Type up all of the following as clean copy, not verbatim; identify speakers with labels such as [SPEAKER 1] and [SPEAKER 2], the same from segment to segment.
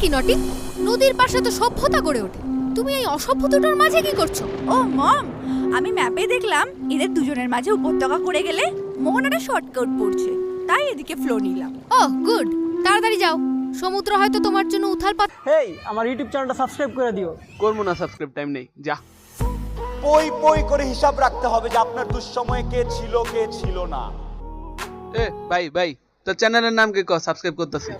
[SPEAKER 1] কি নটি? নদীর পাশে তো সভ্যতা গড়ে ওঠে, তুমি এই অসভ্যতাটার মাঝে কি করছো?
[SPEAKER 2] ও মম, আমি ম্যাপে দেখলাম এদের দুজনের মাঝে উপত্যকা করে গেলে মোহনাটা শর্টকাট পড়ছে, তাই এদিকে ফ্লো নিলাম।
[SPEAKER 1] ওহ গুড, তাড়াতাড়ি যাও, সমুদ্র হয়তো তোমার জন্য উথাল পাত।
[SPEAKER 3] হেই, আমার ইউটিউব চ্যানেলটা সাবস্ক্রাইব করে দিও।
[SPEAKER 4] করবো না সাবস্ক্রাইব, টাইম নেই, যা।
[SPEAKER 5] পই পই করে হিসাব রাখতে হবে যে আপনার দুঃসময়ে কে ছিল না।
[SPEAKER 4] এ ভাই ভাই, তোর চ্যানেলের নাম কি? সাবস্ক্রাইব করতেছি।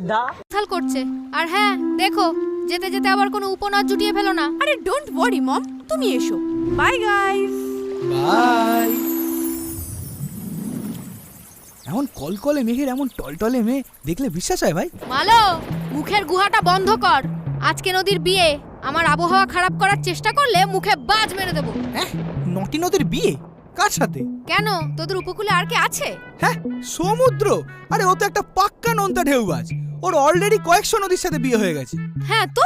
[SPEAKER 1] উথাল করছে। আর হ্যাঁ দেখো, যেতে যেতে আবার কোনো উপনাদ জুটিয়ে ফেলো না।
[SPEAKER 2] আরে ডোন্ট ওয়ারি মম, তুমি এসো। Bye guys.
[SPEAKER 6] বাই। এমন কলকলে মেঘের এমন টলটলে মেয়ে দেখলে বিশ্বাস হয় ভাই?
[SPEAKER 1] মালো, মুখের গুহাটা বন্ধ কর। আজকে নদীর বিয়ে, আমার আবহাওয়া খারাপ করার চেষ্টা করলে মুখে বাজ মেরে দেবো।
[SPEAKER 6] হ্যাঁ, নটি নদীর বিয়ে কার সাথে?
[SPEAKER 1] কেন, তোদের উপকূলে আর কে আছে?
[SPEAKER 6] হ্যাঁ, সমুদ্র। আরে ও তো একটা পাক্কা নোনতা ঢেউবাজ। ওর অলরেডি কয়েকশো নদীর সাথে বিয়ে হয়ে গেছে।
[SPEAKER 1] হ্যাঁ তো,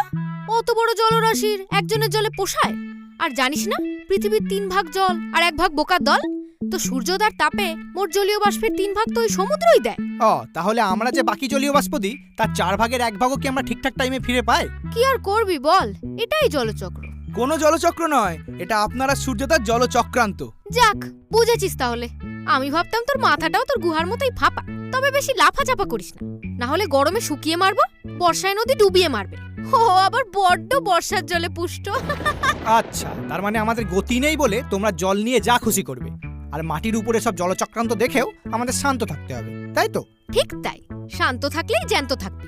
[SPEAKER 1] অত বড় জলরাশির একজনের জলে পোষায়? আর জানিস না, পৃথিবীর 3 ভাগ জল আর 1 ভাগ বোকার দল। তো সূর্যোদয়ের তাপে মোট জলীয় বাষ্পের 3 ভাগ তো ওই সমুদ্রই দেয়।
[SPEAKER 6] তাহলে আমরা যে বাকি জলীয় বাষ্প দিই তার 4 ভাগের 1 ভাগও কি আমরা ঠিকঠাক টাইমে ফিরে পাই?
[SPEAKER 1] কি আর করবি বল, এটাই জলচক্র।
[SPEAKER 6] কোনো জলচক্র নয়, এটা আপনারা সূর্যতার জলচক্রান্ত।
[SPEAKER 1] যাক, বুঝেছিস তাহলে। আমি ভাবতাম তোর মাথাটাও তোর গুহার মতোই ফাঁপা। তবে বেশি লাফাচাপা করিস না, না হলে গরমে শুকিয়ে মারবো, বর্ষায় নদী ডুবিয়ে মারবে। ও আবার বড্ড বর্ষার জলে পুষ্ট।
[SPEAKER 6] আচ্ছা, তার মানে আমাদের গতি নেই বলে তোমরা জল নিয়ে যা খুশি করবে, আর মাটির উপরে সব জলচক্রান্ত দেখেও আমাদের শান্ত থাকতে হবে, তাই তো?
[SPEAKER 1] ঠিক তাই, শান্ত থাকলেই জ্যান্ত থাকবি।